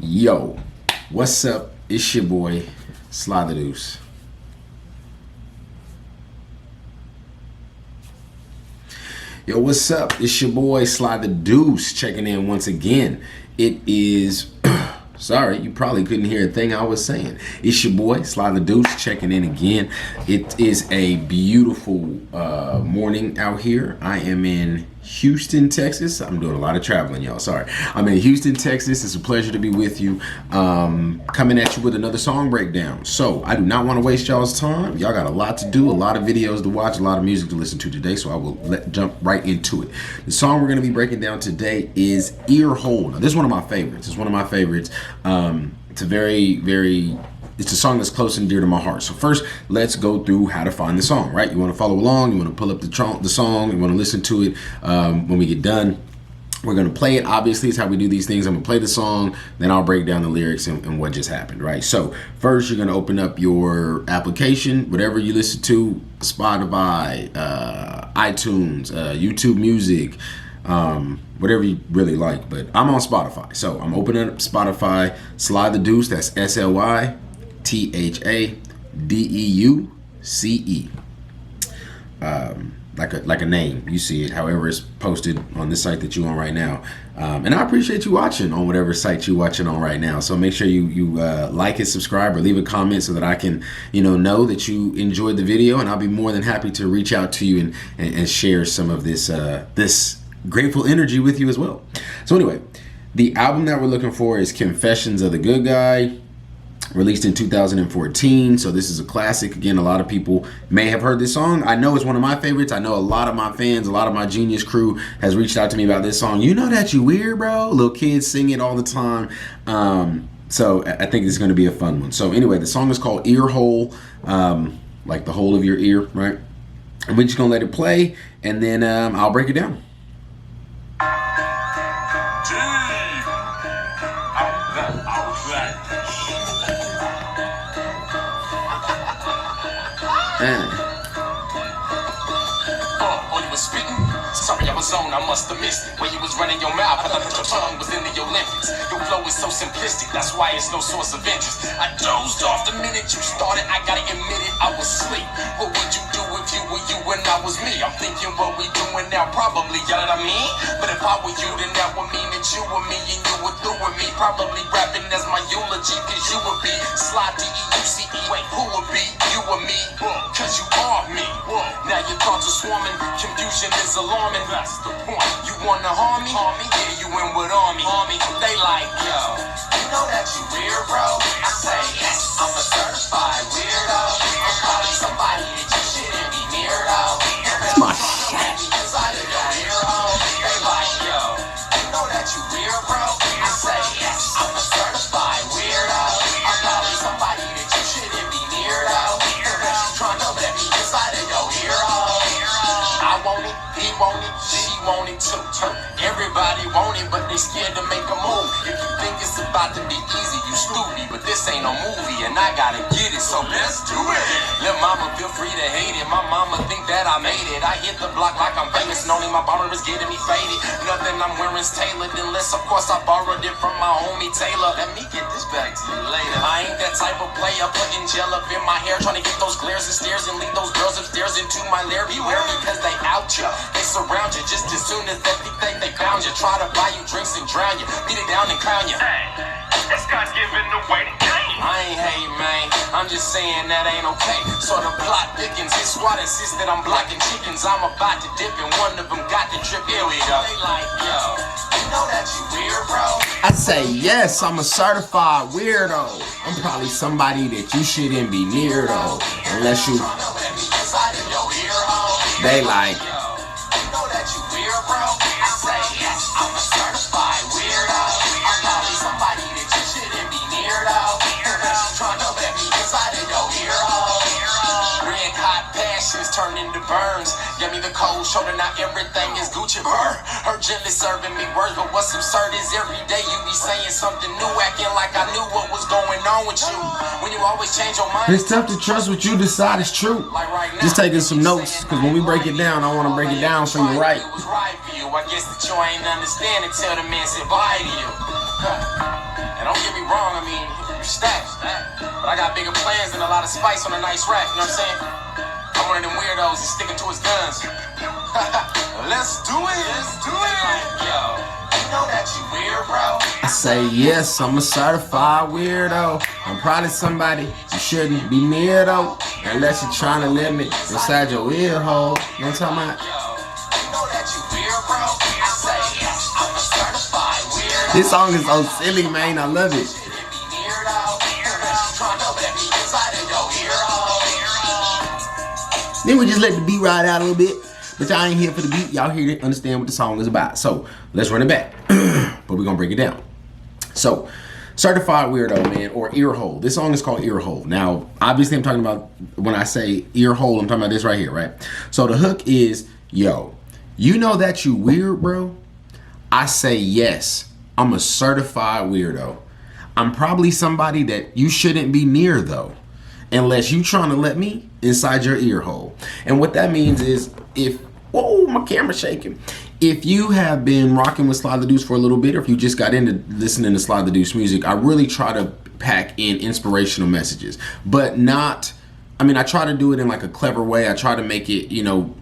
Yo, what's up? It's your boy, Sly the Deuce. Yo, what's up? It's your boy, Sly the Deuce, checking in once again. It is, sorry, you probably couldn't hear a thing I was saying. It's your boy, Sly the Deuce, checking in again. It is a beautiful morning out here. I am in Houston, Texas. I'm doing a lot of traveling, y'all. Sorry. I'm in Houston, Texas. It's a pleasure to be with you. Coming at you with another song breakdown. So I do not want to waste y'all's time. Y'all got a lot to do, a lot of videos to watch, a lot of music to listen to today. So I will jump right into it. The song we're going to be breaking down today is Earhole. Now, this is one of my favorites. It's one of my favorites. It's a it's a song that's close and dear to my heart. So first, let's go through how to find the song, right? You want to follow along, you want to pull up the song, you want to listen to it. When we get done, we're going to play it. Obviously, it's how we do these things. I'm going to play the song, then I'll break down the lyrics and what just happened, right? So first, you're going to open up your application, whatever you listen to, Spotify, iTunes, YouTube Music, whatever you really like. But I'm on Spotify. So I'm opening up Spotify, Sly the Deuce, that's SLYTHADEUCE. Like a name, you see it however it's posted on this site that you're on right now, and I appreciate you watching on whatever site you're watching on right now. So make sure you like it, subscribe, or leave a comment so that I can know that you enjoyed the video, and I'll be more than happy to reach out to you and share some of this this grateful energy with you as well. So anyway, the album that we're looking for is Confessions of the Good Guy, released in 2014. So this is a classic. Again, a lot of people may have heard this song. I know it's one of my favorites. I know a lot of my fans, a lot of my Genius crew has reached out to me about this song. You know that you weird, bro? Little kids sing it all the time. So I think it's going to be a fun one. So anyway, the song is called Earhole, like the hole of your ear, right? And we're just going to let it play, and then I'll break it down. You was spittin'? Sorry, I was on, I must have missed it. When you was running your mouth, I thought that your tongue was in the Olympics. Your flow is so simplistic, that's why it's no source of interest. I dozed off the minute you started, I gotta admit it, I was asleep. What would you do if you were you and I was me? I'm thinking what we doing now, probably, you know what I mean? But if I were you, then that would mean that you were me and you were through with me. Probably rapping as my eulogy, cause you would be Sly Deuce. Wait, who would be? You or me? Cause you are me. Now your thoughts are swarming, confusion is alarming. That's the point. You wanna harm me? Yeah, you in with army. They like, yo, you know that you weird, bro? I say, yes, I'm a certified weirdo. I'm probably somebody that you shouldn't be near, though. That's my shit. Inside of your ear hole. They like, yo, you know that you weird, bro? I say, yes, I'm a certified weirdo. I'm probably somebody that you shouldn't be near, though. Trying to let me inside of your ear hole. I want it, he want it, she want it too. Everybody want it, but they scared to make a move. If you think it's about to be easy, you stupid. But this ain't no movie, and I gotta get it, so let's do it. Let mama feel free to hate it. My mama think that I made it. I hit the block like I'm famous, and only my borrower is getting me faded. Nothing I'm wearing's tailored, unless of course I borrowed it from my homie Taylor. Let me get this back to you later. I ain't that type of player, putting gel up in my hair, trying to get those glares and stares and lead those girls upstairs into my lair. Beware because they out ya, they surround you just as soon as they think they found you. Try to buy you drinks and drown you, beat it down and crown you. Hey, this guy's giving away the game. I ain't hate, man, I'm just saying that ain't okay. So the plot thickens, his squad insists that I'm blocking chickens. I'm about to dip and one of them got the trip. Here we go. They like, yo, you know that you weird, bro? I say, yes, I'm a certified weirdo. I'm probably somebody that you shouldn't be near, though. Unless you... They like... You know that you weird, bro? I say, yes, I'm a certified weirdo. I'm probably somebody that you shouldn't be near, though. Trying to let me inside of your ear hole. Red hot passions turn into burns. Give me the cold shoulder, now everything is Gucci burr. Her gently serving me words, but what's absurd is every day you be saying something new, acting like I knew what was going on with you. When you always change your mind, It's tough to trust what you decide is true. like right now. Just taking some notes, because when we break it down, I want to break it down so you're right. It was right for you. I guess that you ain't understand until the man said bye to you. And don't get me got bigger plans and a lot of spice on a nice rack, you know what I'm saying? I'm one of them weirdos who's sticking to his guns. Let's do it. Let's do it. Like, yo, you know that you weird, bro? I say yes, I'm a certified weirdo. I'm probably somebody you shouldn't be near though, unless you're trying to let me inside your ear hole. You know what I'm talking about? Yo, you know that you weird, bro? I say yes, I'm a certified weirdo. This song is so silly, man. I love it. Then we just let the beat ride out a little bit. But y'all ain't here for the beat. Y'all here to understand what the song is about. So let's run it back. But we're gonna break it down. So certified weirdo, man, or ear hole. This song is called Ear Hole. Now, obviously I'm talking about, when I say ear hole, I'm talking about this right here, right? So the hook is, yo, you know that you weird, bro? I say yes, I'm a certified weirdo. I'm probably somebody that you shouldn't be near though, unless you trying to let me inside your ear hole. And what that means is, if, whoa, my camera's shaking. If you have been rocking with Sly the Deuce for a little bit, or if you just got into listening to Sly the Deuce music, I really try to pack in inspirational messages, but not, I mean, I try to do it in like a clever way. I try to make it, you know,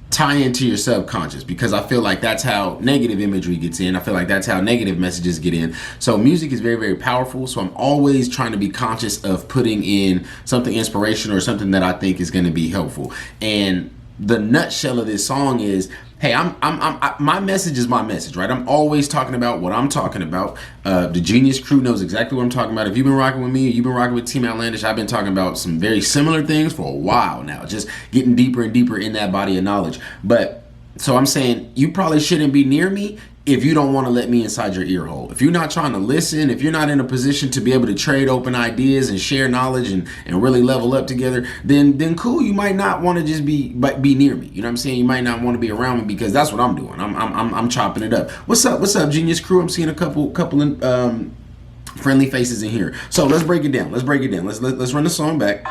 tie into your subconscious, because I feel like that's how negative imagery gets in. I feel like that's how negative messages get in. So music is very, very powerful. So I'm always trying to be conscious of putting in something inspirational or something that I think is going to be helpful. And the nutshell of this song is, hey, my message is my message, right? I'm always talking about what I'm talking about. The Genius crew knows exactly what I'm talking about. If you've been rocking with me, or you've been rocking with Team Outlandish, I've been talking about some very similar things for a while now, just getting deeper and deeper in that body of knowledge. But so I'm saying, you probably shouldn't be near me if you don't want to let me inside your ear hole. If you're not trying to listen, if you're not in a position to be able to trade open ideas and share knowledge and really level up together, then cool, you might not want to just be near me. You know what I'm saying? You might not want to be around me, because that's what I'm doing. I'm chopping it up. What's up, Genius crew? I'm seeing a couple friendly faces in here. So let's break it down. Let's run the song back.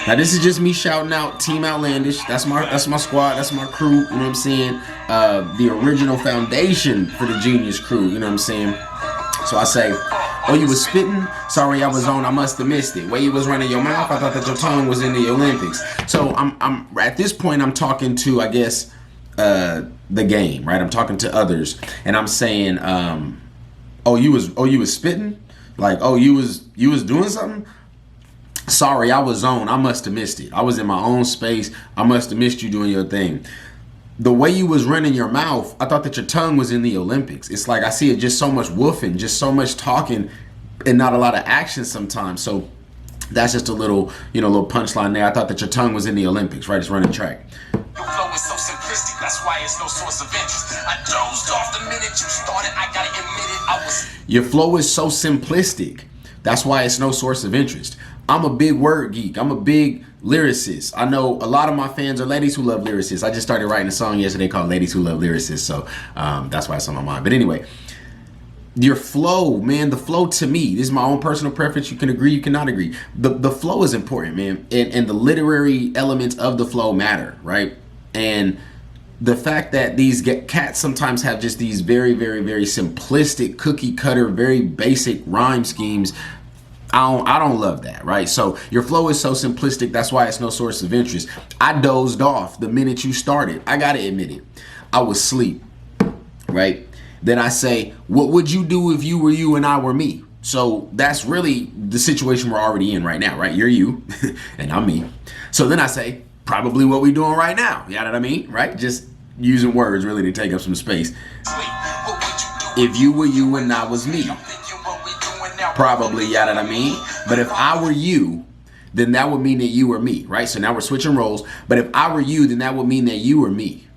Now this is just me shouting out Team Outlandish. That's my squad. That's my crew. You know what I'm saying? The original foundation for the Genius crew. You know what I'm saying? So I say, oh, you was spitting? Sorry, I was on. I must have missed it. Way you was running your mouth, I thought that your tongue was in the Olympics. So I'm at this point, I'm talking to, I guess, the game, right? I'm talking to others, and I'm saying, oh, you was spitting? Like, oh, you was doing something? Sorry, I was on. I must have missed it. I was in my own space. I must have missed you doing your thing. The way you was running your mouth, I thought that your tongue was in the Olympics. It's like I see it just so much woofing, just so much talking, and not a lot of action sometimes. So that's just a little, little punchline there. I thought that your tongue was in the Olympics, right? It's running track. Your flow is so simplistic, that's why it's no source of interest. I dozed off the minute you started, I gotta admit it, Your flow is so simplistic, that's why it's no source of interest. I'm a big word geek. I'm a big lyricist. I know a lot of my fans are ladies who love lyricists. I just started writing a song yesterday called Ladies Who Love Lyricists. So that's why it's on my mind. But anyway, your flow, man, the flow to me, this is my own personal preference. You can agree, you cannot agree. The flow is important, man. And the literary elements of the flow matter, right? And the fact that these cats sometimes have just these very, very, very simplistic, cookie cutter, very basic rhyme schemes, I don't love that, right? So your flow is so simplistic, that's why it's no source of interest. I dozed off the minute you started. I gotta admit it. I was asleep, right? Then I say, what would you do if you were you and I were me? So that's really the situation we're already in right now, right? You're you and I'm me. So then I say, probably what we doing right now. You know what I mean, right? Just using words really to take up some space. If you were you and I was me. Probably, you know what I mean? But if I were you, then that would mean that you were me, right? So now we're switching roles. But if I were you, then that would mean that you were me.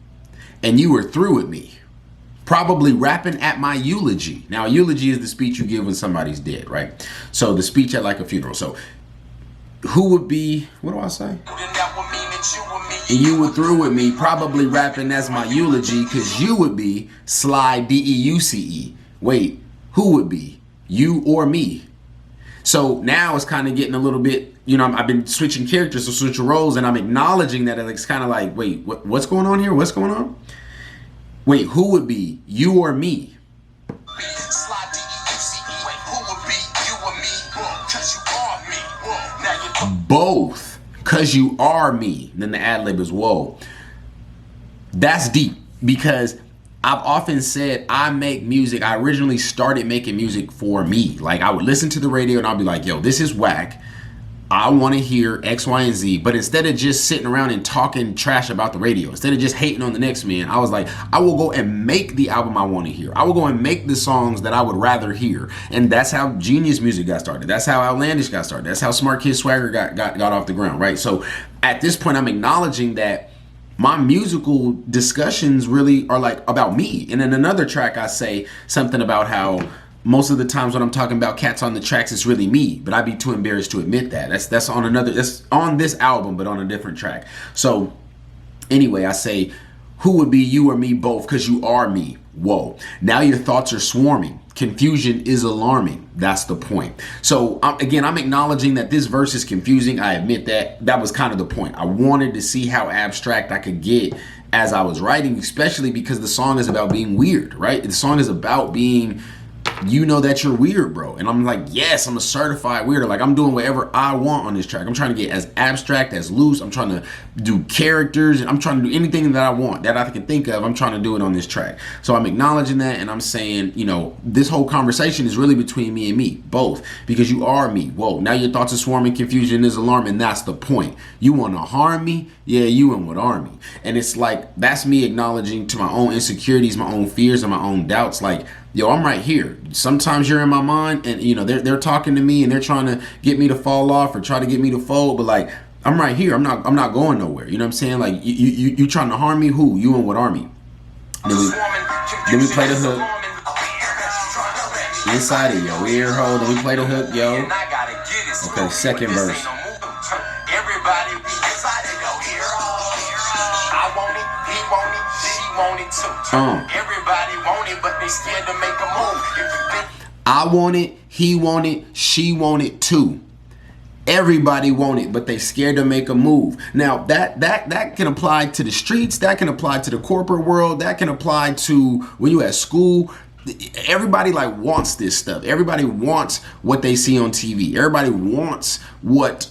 And you were through with me. Probably rapping at my eulogy. Now, a eulogy is the speech you give when somebody's dead, right? So the speech at like a funeral. So who would be, what do I say? And you were through with me, probably rapping as my eulogy, because you would be Sly Deuce. Wait, who would be? You or me? So now it's kind of getting a little bit, I've been switching characters, so switching roles, and I'm acknowledging that it's kind of like, wait, what's going on here? What's going on? Wait, who would be? You or me? both, cause you are me. Then the ad lib is whoa. That's deep, because I've often said I make music. I originally started making music for me. Like, I would listen to the radio and I'll be like, yo, this is whack. I want to hear X, Y, and Z. But instead of just sitting around and talking trash about the radio, instead of just hating on the next man, I was like, I will go and make the album I want to hear. I will go and make the songs that I would rather hear. And that's how Genius Music got started. That's how Outlandish got started. That's how Smart Kid Swagger got off the ground, right? So at this point, I'm acknowledging that my musical discussions really are like about me. And in another track, I say something about how most of the times when I'm talking about cats on the tracks, it's really me, but I'd be too embarrassed to admit that. That's on this album, but on a different track. So anyway, I say, who would be you or me both? Because you are me. Whoa. Now your thoughts are swarming. Confusion is alarming. That's the point. So again, I'm acknowledging that this verse is confusing. I admit that. That was kind of the point. I wanted to see how abstract I could get as I was writing, especially because the song is about being weird, right? The song is about being, you know that you're weird, bro. And I'm like, yes, I'm a certified weirdo. Like, I'm doing whatever I want on this track. I'm trying to get as abstract, as loose. I'm trying to do characters, and I'm trying to do anything that I want, that I can think of. I'm trying to do it on this track. So I'm acknowledging that, and I'm saying, you know, this whole conversation is really between me and me, both, because you are me. Whoa, now your thoughts are swarming, confusion is alarming. That's the point. You want to harm me? Yeah, you and what army? And it's like, that's me acknowledging to my own insecurities, my own fears, and my own doubts. Like, yo, I'm right here. Sometimes you're in my mind, and you know they're talking to me and they're trying to get me to fall off or try to get me to fold. But like, I'm right here. I'm not going nowhere. You know what I'm saying? Like, you trying to harm me? Who? You and what army? Then we play the hook. Inside of your ear hole. Then we play the hook, yo. Okay, second verse. Everybody be inside of your ear hole. I want it, he want it, she want it too. Everybody want it, but they scared to make a move. If you think I want it, he want it, she want it too. Everybody want it, but they scared to make a move. Now that can apply to the streets, that can apply to the corporate world, that can apply to when you at school. Everybody like wants this stuff. Everybody wants what they see on TV. Everybody wants what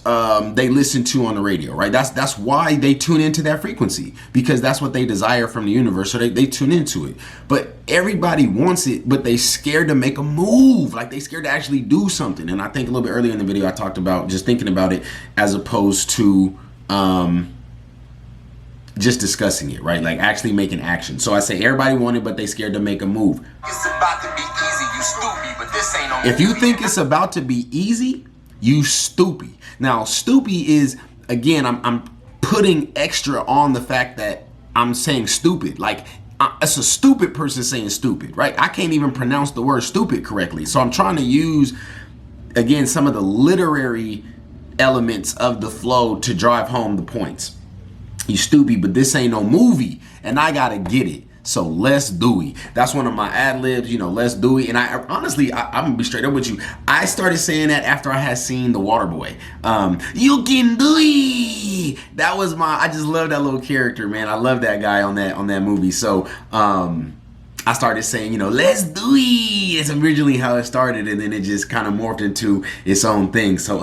they listen to on the radio, right? That's why they tune into that frequency, because that's what they desire from the universe. So they tune into it. But everybody wants it, but they scared to make a move. Like, they scared to actually do something. And I think a little bit earlier in the video I talked about just thinking about it as opposed to just discussing it, right? Like actually making action. So I say everybody want it, but they scared to make a move. it's about to be easy, you stupid, but this ain't no If you think it's about to be easy, you stupid. Now, stupid is, again, I'm putting extra on the fact that I'm saying stupid. Like, it's a stupid person saying stupid, right? I can't even pronounce the word stupid correctly. So I'm trying to use, again, some of the literary elements of the flow to drive home the points. You stupid, but this ain't no movie, and I gotta get it. So let's do it. That's one of my ad libs, you know, let's do it. And I honestly, I'm gonna be straight up with you. I started saying that after I had seen The Waterboy. You can do it. That was I just love that little character, man. I love that guy on that movie. So I started saying, you know, let's do it. It's originally how it started, and then it just kind of morphed into its own thing. So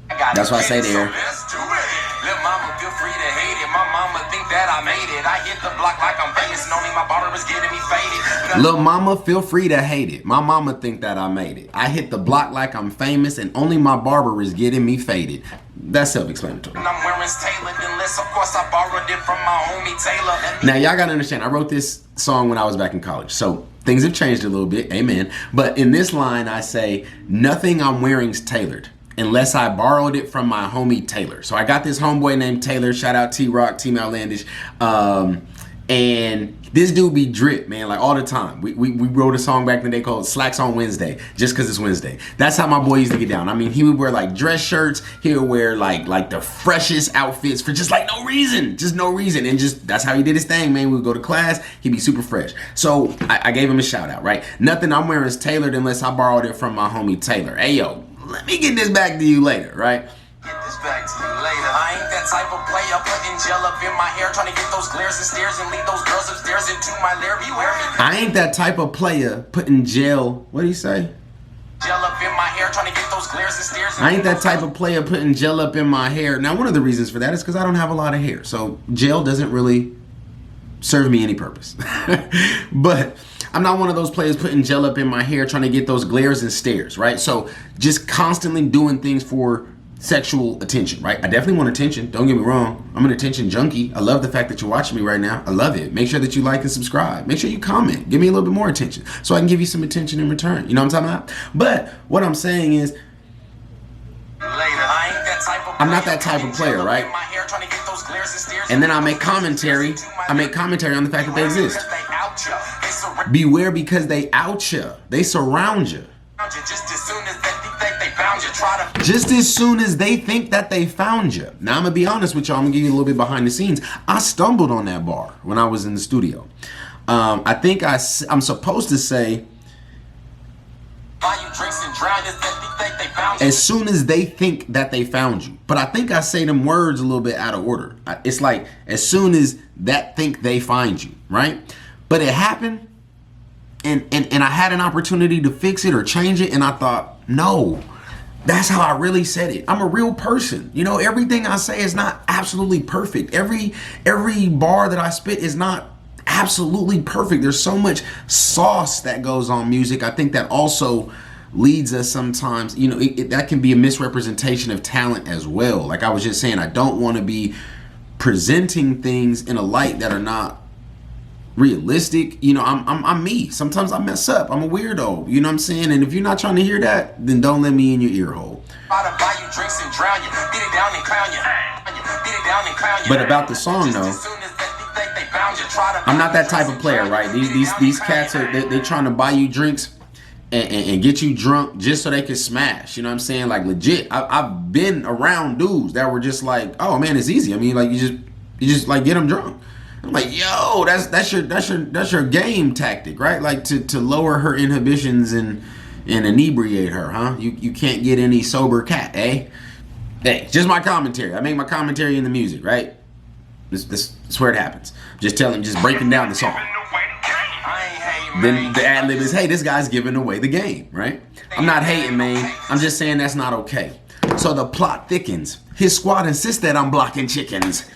that's why I say there. Let's do it. Let mama feel free to hate it. My mama think that I made it. I hit the block like I'm famous, and only my barber is getting me faded. Lil' mama, feel free to hate it. My mama think that I made it. I hit the block like I'm famous, and only my barber is getting me faded. That's self-explanatory. And I'm wearing tailored unless, of course, I borrowed it from my homie Taylor. Now, y'all gotta understand, I wrote this song when I was back in college, so things have changed a little bit, amen. But in this line, I say, nothing I'm wearing's tailored unless I borrowed it from my homie Taylor. So I got this homeboy named Taylor. Shout out T-Rock, Team Outlandish. And this dude be drip, man, like all the time. We wrote a song back in the day called Slacks on Wednesday, just because it's Wednesday. That's how my boy used to get down. I mean, he would wear like dress shirts. He would wear like the freshest outfits for just like no reason. Just no reason. And just that's how he did his thing, man. We would go to class. He'd be super fresh. So I gave him a shout out, right? Nothing I'm wearing is tailored unless I borrowed it from my homie Taylor. Hey, yo, let me get this back to you later, right? Get this back to you later. I ain't that type of player putting gel up in my hair, trying to get those glares and stares and lead those girls upstairs into my lair. Beware me. I ain't that type of player putting gel. What do you say? Gel up in my hair, trying to get those those glares and stares. I ain't that type of player putting gel up in my hair. Now, one of the reasons for that is because I don't have a lot of hair. So gel doesn't really serve me any purpose. But I'm not one of those players putting gel up in my hair trying to get those glares and stares, right? So just constantly doing things for sexual attention, right? I definitely want attention. Don't get me wrong. I'm an attention junkie. I love the fact that you're watching me right now. I love it. Make sure that you like and subscribe. Make sure you comment. Give me a little bit more attention so I can give you some attention in return. You know what I'm talking about? But what I'm saying is, I'm not that type of player, right? And then I make commentary. I make commentary on the fact that they exist. Beware because they out you. They surround you. Just as soon as they think they found you, try to. Just as soon as they think that they found you. Now, I'm going to be honest with y'all. I'm going to give you a little bit behind the scenes. I stumbled on that bar when I was in the studio. I think I'm supposed to say, buy you drinks and drown you, think they found you. as soon as they think that they found you. But I think I say them words a little bit out of order. It's like, as soon as that think they find you, right? But it happened. And I had an opportunity to fix it or change it, and I thought, no, that's how I really said it. I'm a real person. You know, everything I say is not absolutely perfect. Every bar that I spit is not absolutely perfect. There's so much sauce that goes on music. I think that also leads us sometimes, you know, that can be a misrepresentation of talent as well. Like I was just saying, I don't want to be presenting things in a light that are not realistic. You know, I'm me. Sometimes I mess up. I'm a weirdo. You know what I'm saying? And if you're not trying to hear that, then don't let me in your ear hole. But about the song though, I'm not that type of player, right? These cats are they trying to buy you drinks and get you drunk just so they can smash. You know what I'm saying? Like legit. I've been around dudes that were just like, oh man, it's easy. I mean, like you just like get them drunk. I'm like, yo, that's your game tactic, right? Like to lower her inhibitions and inebriate her, huh? You can't get any sober cat, eh? Hey, just my commentary. I make my commentary in the music, right? This is where it happens. Just breaking down the song. Then the ad lib is, hey, this guy's giving away the game, right? I'm not hating, man. I'm just saying that's not okay. So the plot thickens. His squad insists that I'm blocking chickens.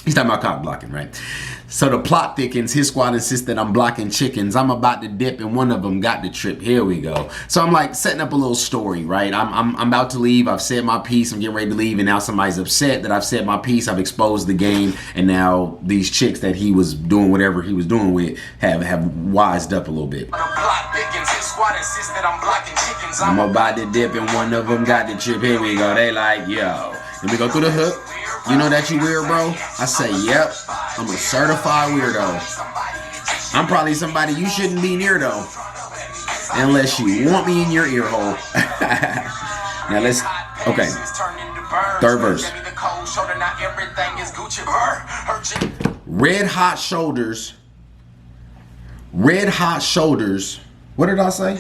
He's talking about cock blocking, right? So the plot thickens. His squad insists that I'm blocking chickens. I'm about to dip, and one of them got the trip. Here we go. So I'm like setting up a little story, right? I'm about to leave. I've said my piece. I'm getting ready to leave, and now somebody's upset that I've said my piece. I've exposed the game, and now these chicks that he was doing whatever he was doing with have wised up a little bit. I'm about to dip, and one of them got the trip. Here we go. They like, yo. Let me go through the hook. You know that you weird, bro? I say, yep. I'm a certified weirdo. I'm probably somebody you shouldn't be near, though. Unless you want me in your ear hole. Now let's, okay. Third verse. Red hot shoulders. Red hot shoulders. What did I say?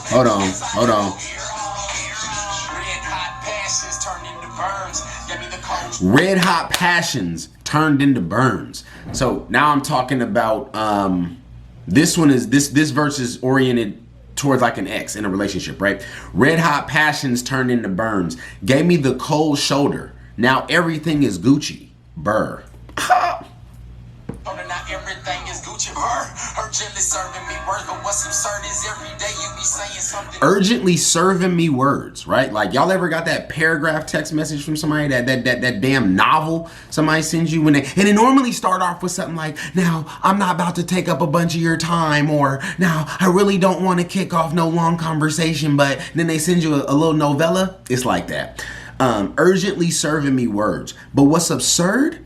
Hold on. Red hot passions turned into burns. So now I'm talking about this one is this verse is oriented towards like an ex in a relationship, right? Red hot passions turned into burns. Gave me the cold shoulder. Now everything is Gucci. Burr. Urgently serving me words, right? Like y'all ever got that paragraph text message from somebody, that damn novel somebody sends you and it normally start off with something like, now I'm not about to take up a bunch of your time, or now I really don't want to kick off no long conversation, but then they send you a little novella. It's like that. Urgently serving me words. But what's absurd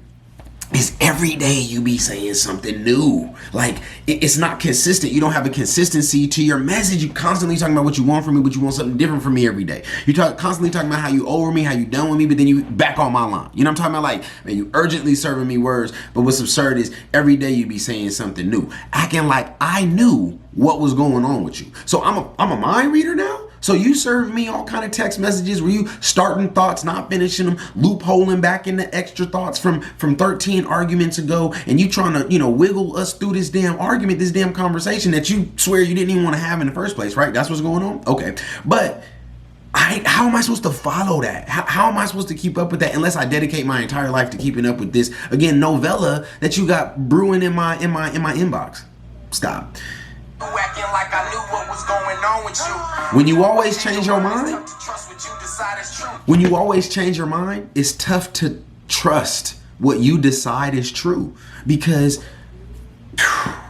is every day you be saying something new. Like it's not consistent. You don't have a consistency to your message. You constantly talking about what you want from me, but you want something different from me every day. You constantly talking about how you over me, how you done with me, but then you back on my line. You know what I'm talking about? Like, man, you urgently serving me words, but what's absurd is every day you be saying something new, acting like I knew what was going on with you. So I'm a mind reader now. So you serve me all kind of text messages where you starting thoughts, not finishing them, loopholing back into extra thoughts from 13 arguments ago, and you trying to, you know, wiggle us through this damn argument, this damn conversation that you swear you didn't even want to have in the first place, right? That's what's going on? Okay. But how am I supposed to follow that? How am I supposed to keep up with that unless I dedicate my entire life to keeping up with this, again, novella that you got brewing in my inbox? Stop. Acting like I knew what was going on with you. When you always change your mind, when you always change your mind, it's tough to trust what you decide is true. Because,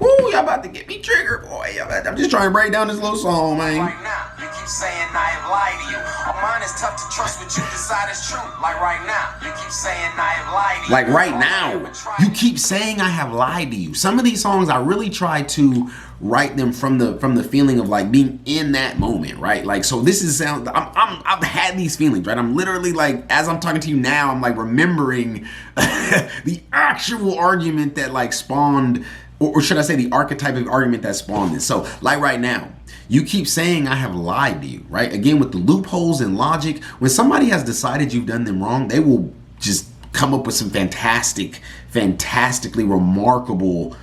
whoo, y'all about to get me triggered, boy. I'm just trying to break down this little song, man. Right now, you keep saying I have lied to you. Mine is tough to trust what you decide is true. Like right now, you keep saying I have lied to you. Like right now, you keep saying I have lied to you. Some of these songs, I really try to write them from the feeling of like being in that moment, right? Like, so this is I've had these feelings, right? I'm literally like, as I'm talking to you now, I'm like remembering the actual argument that like spawned, or should I say the archetype of argument that spawned this. So like right now, you keep saying I have lied to you, right? Again, with the loopholes in logic, when somebody has decided you've done them wrong, they will just come up with some fantastically remarkable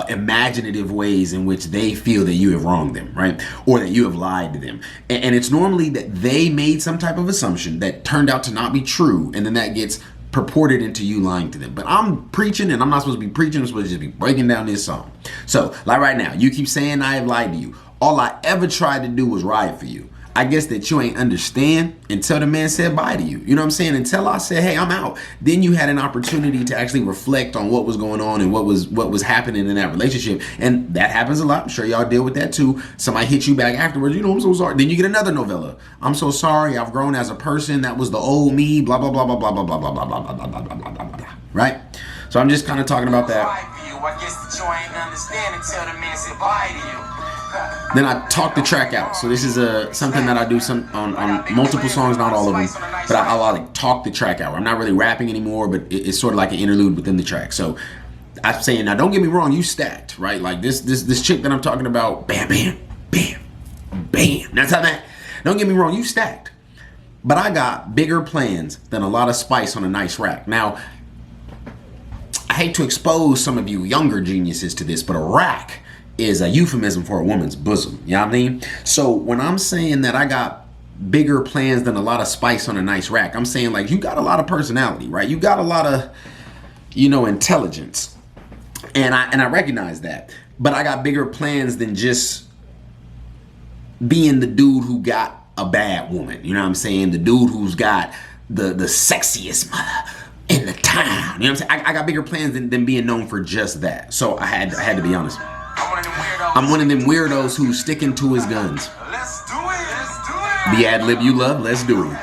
imaginative ways in which they feel that you have wronged them, right? Or that you have lied to them. And it's normally that they made some type of assumption that turned out to not be true, and then that gets purported into you lying to them. But I'm preaching, and I'm not supposed to be preaching, I'm supposed to just be breaking down this song. So, like right now, you keep saying I have lied to you. All I ever tried to do was ride for you. I guess that you ain't understand until the man said bye to you. You know what I'm saying? Until I said, hey, I'm out. Then you had an opportunity to actually reflect on what was going on and what was happening in that relationship. And that happens a lot. I'm sure y'all deal with that too. Somebody hit you back afterwards. You know, I'm so sorry. Then you get another novella. I'm so sorry. I've grown as a person. That was the old me. Blah, blah, blah, blah, blah, blah, blah, blah, blah, blah, blah, blah, blah, blah, blah, blah. Right? So I'm just kind of talking about that. I guess that you ain't understand until the man said bye to you. Then I talk the track out. So this is something that I do on multiple songs, not all of them, but I like talk the track out. I'm not really rapping anymore, but it's sort of like an interlude within the track. So I'm saying, now don't get me wrong, you stacked, right? Like this chick that I'm talking about, bam, bam, bam, bam. That's how that. Don't get me wrong, you stacked, but I got bigger plans than a lot of spice on a nice rack. Now, I hate to expose some of you younger geniuses to this, but a rack is a euphemism for a woman's bosom. You know what I mean? So when I'm saying that I got bigger plans than a lot of spice on a nice rack, I'm saying like you got a lot of personality, right? You got a lot of, you know, intelligence. And I recognize that. But I got bigger plans than just being the dude who got a bad woman. You know what I'm saying? The dude who's got the sexiest mother in the town. You know what I'm saying? I got bigger plans than being known for just that. So I had to be honest. I'm one of them weirdos who's sticking to his guns. Let's do it. The ad lib you love, let's do it.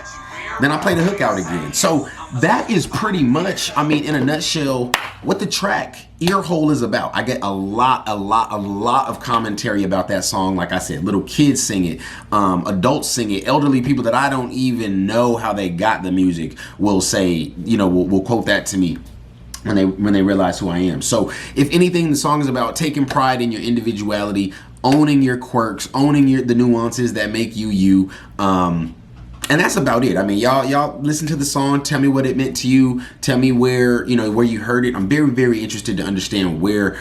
Then I play the hook out again. So that is pretty much, I mean, in a nutshell, what the track Earhole is about. I get a lot of commentary about that song. Like I said, little kids sing it, adults sing it, elderly people that I don't even know how they got the music will say, you know, will quote that to me when they realize who I am. So if anything, the song is about taking pride in your individuality, owning your quirks, owning the nuances that make you you. And that's about it. I mean, y'all listen to the song, tell me what it meant to you, tell me where you heard it. I'm very interested to understand where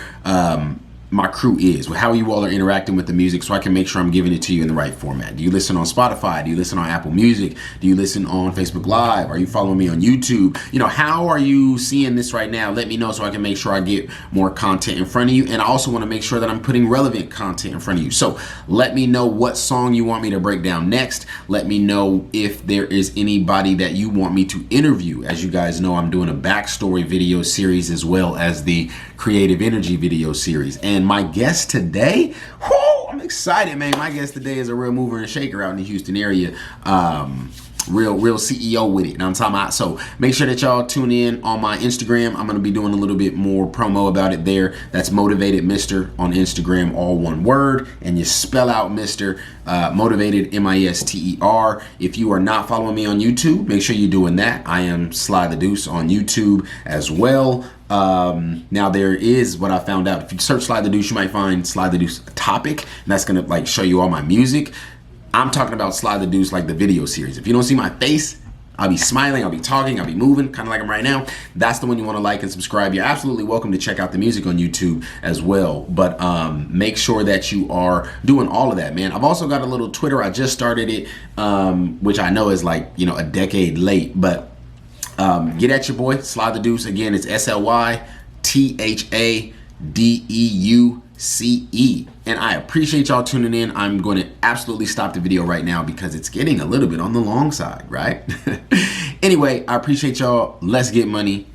my crew is, how you all are interacting with the music, so I can make sure I'm giving it to you in the right format. Do you listen on Spotify? Do you listen on Apple Music? Do you listen on Facebook Live? Are you following me on YouTube? You know, how are you seeing this right now? Let me know so I can make sure I get more content in front of you. And I also want to make sure that I'm putting relevant content in front of you. So let me know what song you want me to break down next. Let me know if there is anybody that you want me to interview. As you guys know, I'm doing a backstory video series as well as the creative energy video series. And my guest today, whoo, I'm excited, man. My guest today is a real mover and shaker out in the Houston area. Real CEO with it. Now I'm talking about, so make sure that y'all tune in on my Instagram. I'm going to be doing a little bit more promo about it there. That's Motivated Mr. on Instagram, all one word. And you spell out Mr. Motivated, M-I-S-T-E-R. If you are not following me on YouTube, make sure you're doing that. I am Sly the Deuce on YouTube as well. Now there is what I found out. If you search Sly the Deuce, you might find Sly the Deuce topic, and that's gonna like show you all my music. I'm talking about Sly the Deuce, like the video series. If you don't see my face, I'll be smiling, I'll be talking, I'll be moving, kind of like I'm right now. That's the one you want to like and subscribe. You're absolutely welcome to check out the music on YouTube as well. But make sure that you are doing all of that, man. I've also got a little Twitter. I just started it, which I know is like, you know, a decade late. But get at your boy, Sly the Deuce. Again, it's SLYTHADEUCE. And I appreciate y'all tuning in. I'm going to absolutely stop the video right now because it's getting a little bit on the long side, right? Anyway, I appreciate y'all. Let's get money.